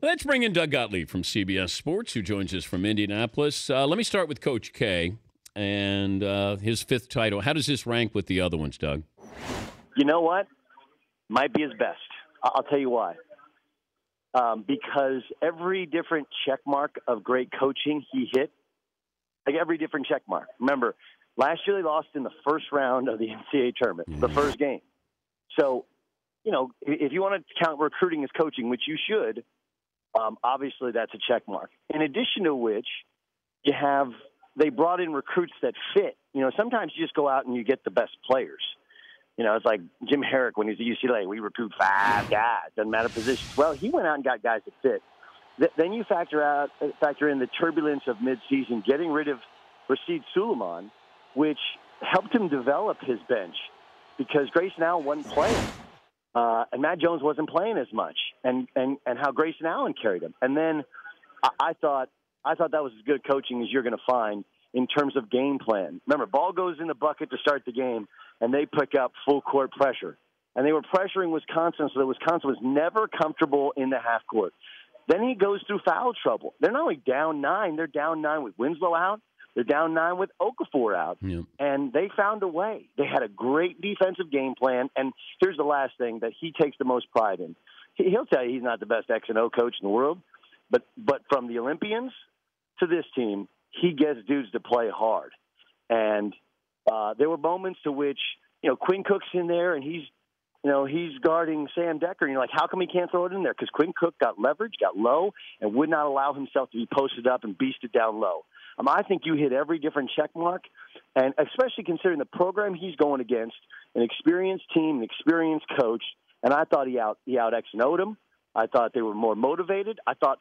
Let's bring in Doug Gottlieb from CBS Sports, who joins us from Indianapolis. Let me start with Coach K and his fifth title. How does this rank with the other ones, Doug? You know what? Might be his best. I'll tell you why. Because every different check mark of great coaching he hit, like every different check mark. Remember, last year they lost in the first round of the NCAA tournament, the first game. So, you know, if you want to count recruiting as coaching, which you should, obviously that's a check mark. In addition to which, they brought in recruits that fit. You know, sometimes you just go out and you get the best players. You know, it's like Jim Herrick when he's at UCLA. We recruit 5 guys, doesn't matter positions. Well, he went out and got guys that fit. Then you factor in the turbulence of midseason, getting rid of Rashid Suleiman, which helped him develop his bench because Grayson Allen wasn't playing. And Matt Jones wasn't playing as much, and how Grayson Allen carried him. And then I thought that was as good coaching as you're going to find in terms of game plan. Remember, ball goes in the bucket to start the game, and they pick up full court pressure. And they were pressuring Wisconsin, so that Wisconsin was never comfortable in the half court. Then he goes through foul trouble. They're not only down 9, they're down 9 with Winslow out. They're down 9 with Okafor out. Yeah. And they found a way. They had a great defensive game plan. And here's the last thing that he takes the most pride in. He'll tell you he's not the best X and O coach in the world, but from the Olympians to this team, he gets dudes to play hard. And there were moments to which, you know, Quinn Cook's in there and he's guarding Sam Decker. And you're like, how come he can't throw it in there? Because Quinn Cook got leverage, got low, and would not allow himself to be posted up and beasted down low. I think you hit every different check mark, and especially considering the program he's going against, an experienced team, an experienced coach, and I thought he out X and O'd him. I thought they were more motivated. I thought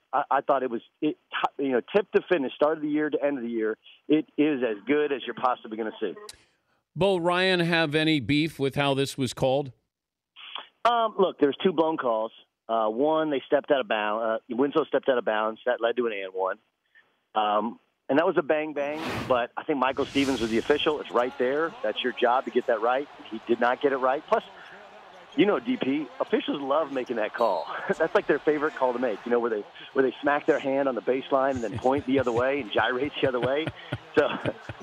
it was tip to finish, start of the year to end of the year. It is as good as you're possibly going to see. Bo Ryan have any beef with how this was called? Look, there's 2 blown calls. One, they stepped out of bounds. Winslow stepped out of bounds. That led to an and one. And that was a bang-bang, but I think Michael Stevens was the official. It's right there. That's your job to get that right. He did not get it right. Plus, you know, DP, officials love making that call. That's like their favorite call to make, you know, where they smack their hand on the baseline and then point the other way and gyrate the other way. So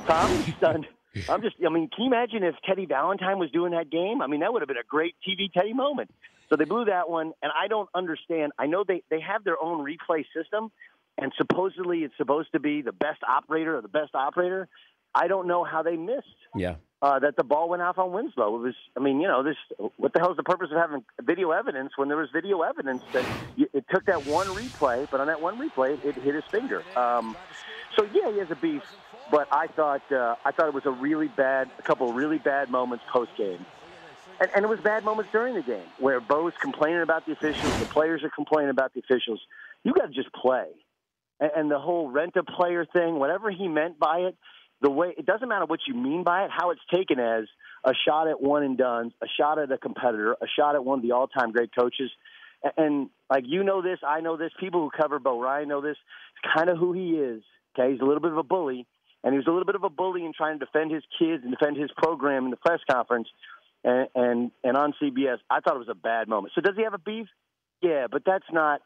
Tom's stunned. Can you imagine if Teddy Valentine was doing that game? I mean, that would have been a great TV Teddy moment. So they blew that one, and I don't understand. I know they have their own replay system, and supposedly it's supposed to be the best operator of the best operator. I don't know how they missed that the ball went off on Winslow. It was, what the hell is the purpose of having video evidence when there was video evidence that it took that one replay, but on that one replay, it hit his finger. So, yeah, he has a beef, but I thought it was a couple of really bad moments post-game. And it was bad moments during the game where Bo's complaining about the officials, the players are complaining about the officials. You got to just play. And the whole rent-a-player thing, whatever he meant by it, it doesn't matter what you mean by it, how it's taken as a shot at one and done, a shot at a competitor, a shot at one of the all-time great coaches. And like, you know this, I know this, people who cover Bo Ryan know this. It's kind of who he is. Okay, he's a little bit of a bully, and he was a little bit of a bully in trying to defend his kids and defend his program in the press conference and on CBS. I thought it was a bad moment. So does he have a beef? Yeah, but that's not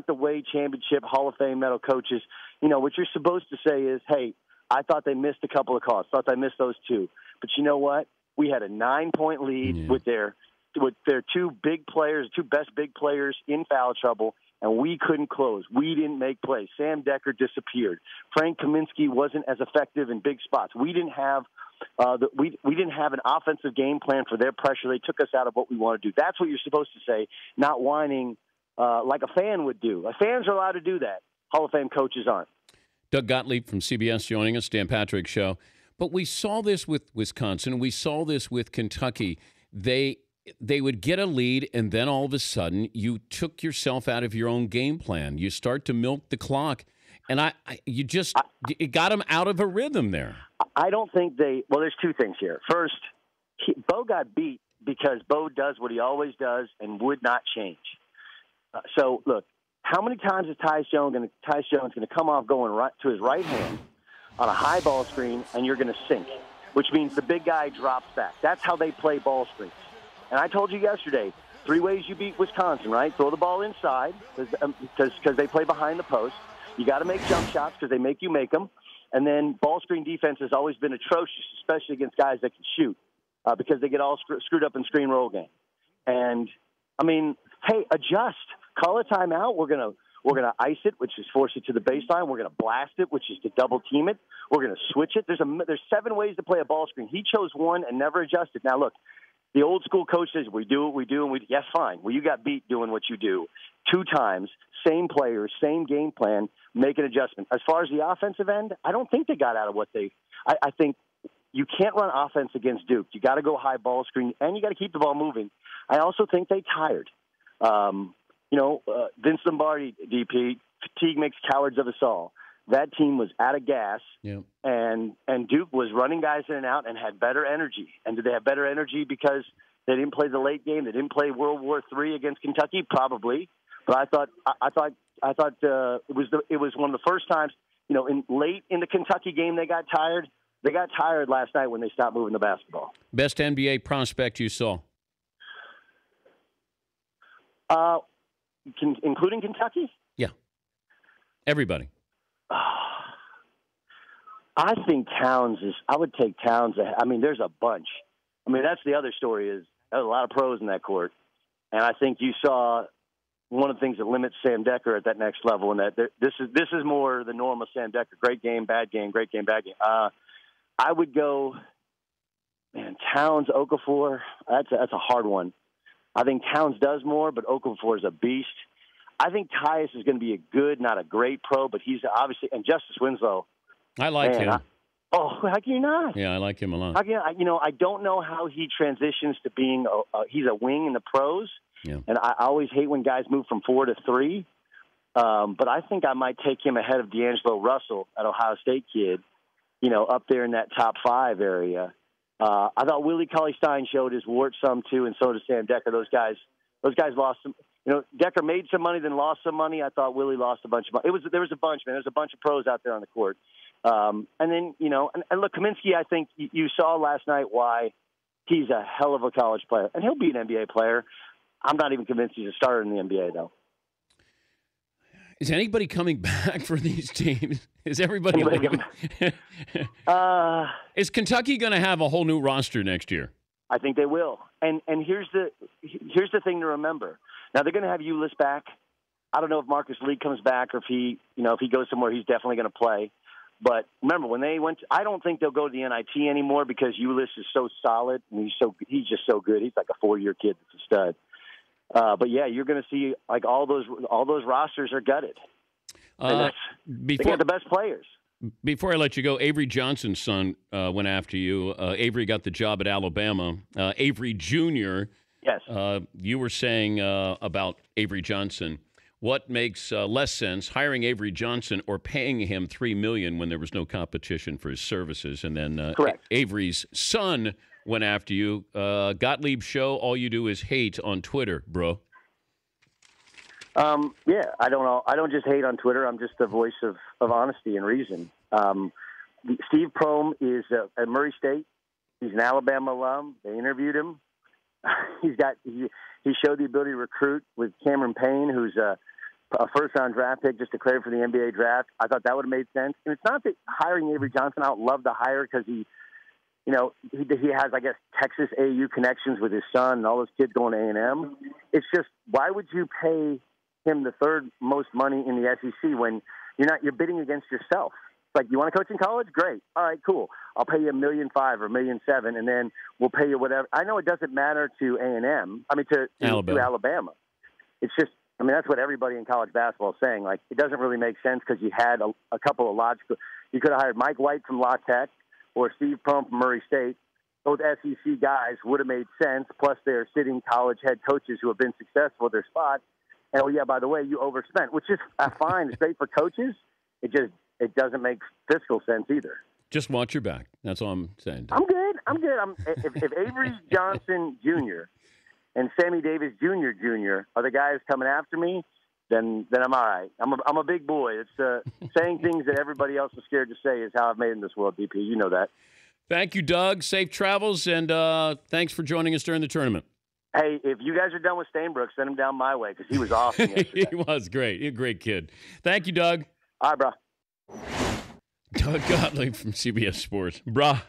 the way championship Hall of Fame medal coaches, you know, what you're supposed to say is, hey, I thought they missed a couple of calls. Thought they missed those 2. But you know what? We had a 9-point lead with their 2 big players, 2 best big players in foul trouble, and we couldn't close. We didn't make plays. Sam Decker disappeared. Frank Kaminsky wasn't as effective in big spots. We didn't have we didn't have an offensive game plan for their pressure. They took us out of what we want to do. That's what you're supposed to say, not whining like a fan would do. Fans are allowed to do that. Hall of Fame coaches aren't. Doug Gottlieb from CBS joining us, Dan Patrick Show. But we saw this with Wisconsin. We saw this with Kentucky. They would get a lead, and then all of a sudden you took yourself out of your own game plan. You start to milk the clock, and it got them out of a rhythm there. I don't think well, there's 2 things here. First, Bo got beat because Bo does what he always does and would not change. So, look, how many times is Tyus Jones going to come off going right to his right hand on a high ball screen, and you're going to sink, which means the big guy drops back. That's how they play ball screens. And I told you yesterday, three ways you beat Wisconsin, right? Throw the ball inside because they play behind the post. You got to make jump shots because they make you make them. And then ball screen defense has always been atrocious, especially against guys that can shoot because they get all screwed up in screen roll game. And, I mean, hey, adjust. Call a timeout. We're gonna ice it, which is force it to the baseline. We're gonna blast it, which is to double team it. We're gonna switch it. There's 7 ways to play a ball screen. He chose one and never adjusted. Now look, the old school coach says we do, and yes, fine. Well, you got beat doing what you do 2 times, same players, same game plan. Make an adjustment. As far as the offensive end, I don't think they got out of what they. I think you can't run offense against Duke. You got to go high ball screen, and you got to keep the ball moving. I also think they tired. Vince Lombardi, DP, fatigue makes cowards of us all. That team was out of gas, and Duke was running guys in and out and had better energy. And did they have better energy because they didn't play the late game? They didn't play World War III against Kentucky, probably. But I thought it was one of the first times, late in the Kentucky game they got tired. They got tired last night when they stopped moving the basketball. Best NBA prospect you saw? Including Kentucky? Yeah. Everybody. I think Towns is – I would take Towns. I mean, there's a bunch. I mean, that's the other story is there's a lot of pros in that court. And I think you saw one of the things that limits Sam Decker at that next level, and that this is more the norm of Sam Decker. Great game, bad game, great game, bad game. I would go, Towns, Okafor. That's a hard one. I think Towns does more, but Okafor is a beast. I think Tyus is going to be a good, not a great pro, but he's obviously – and Justice Winslow. I like him. How can you not? Yeah, I like him a lot. I don't know how he transitions to being he's a wing in the pros. Yeah. And I always hate when guys move from 4 to 3. But I think I might take him ahead of D'Angelo Russell, an Ohio State kid, up there in that top 5 area. I thought Willie Cauley-Stein showed his warts some too, and so did Sam Decker. Those guys lost some. Decker made some money, then lost some money. I thought Willie lost a bunch of money. There was a bunch, man. There's a bunch of pros out there on the court. And then and look, Kaminsky. I think you saw last night why he's a hell of a college player, and he'll be an NBA player. I'm not even convinced he's a starter in the NBA though. Is anybody coming back for these teams? Is everybody leaving? Is Kentucky going to have a whole new roster next year? I think they will. And here's the thing to remember. Now they're going to have Ulis back. I don't know if Marcus Lee comes back or if he goes somewhere, he's definitely going to play. But remember when they went, I don't think they'll go to the NIT anymore because Ulis is so solid and he's just so good. He's like a 4-year kid that's a stud. But yeah, you're going to see like all those rosters are gutted. They got the best players. Before I let you go, Avery Johnson's son went after you. Avery got the job at Alabama. Avery Jr. Yes. You were saying about Avery Johnson. What makes less sense, hiring Avery Johnson or paying him $3 million when there was no competition for his services? And then Avery's son went after you. Gottlieb show, all you do is hate on Twitter, bro. Yeah, I don't know. I don't just hate on Twitter. I'm just the voice of honesty and reason. Steve Prohm is at Murray State. He's an Alabama alum. They interviewed him. He showed the ability to recruit with Cameron Payne, who's a first-round draft pick just declared for the NBA draft. I thought that would have made sense. And it's not that hiring Avery Johnson, I would love to hire because he has, I guess, Texas AU connections with his son and all those kids going to A&M. It's just, why would you pay him the third most money in the SEC when you're bidding against yourself? It's like, you want to coach in college? Great. All right, cool. I'll pay you $1.5 million or $1.7 million, and then we'll pay you whatever. I know it doesn't matter to to Alabama. It's just, that's what everybody in college basketball is saying. Like, it doesn't really make sense because you had a couple of logical. You could have hired Mike White from La Tech or Steve Prohm from Murray State. Both SEC guys would have made sense. Plus, they're sitting college head coaches who have been successful at their spot. And, oh, yeah, by the way, you overspent, which is fine. It's great for coaches. It doesn't make fiscal sense either. Just watch your back. That's all I'm saying. I'm good. If Avery Johnson Jr. and Sammy Davis Jr. are the guys coming after me, then I'm all right. I'm a big boy. It's saying things that everybody else is scared to say is how I've made it in this world, DP. You know that. Thank you, Doug. Safe travels, and thanks for joining us during the tournament. Hey, if you guys are done with Stainbrook, send him down my way because he was awesome yesterday. He was great. He's a great kid. Thank you, Doug. All right, bro. Doug Gottlieb from CBS Sports. Bruh.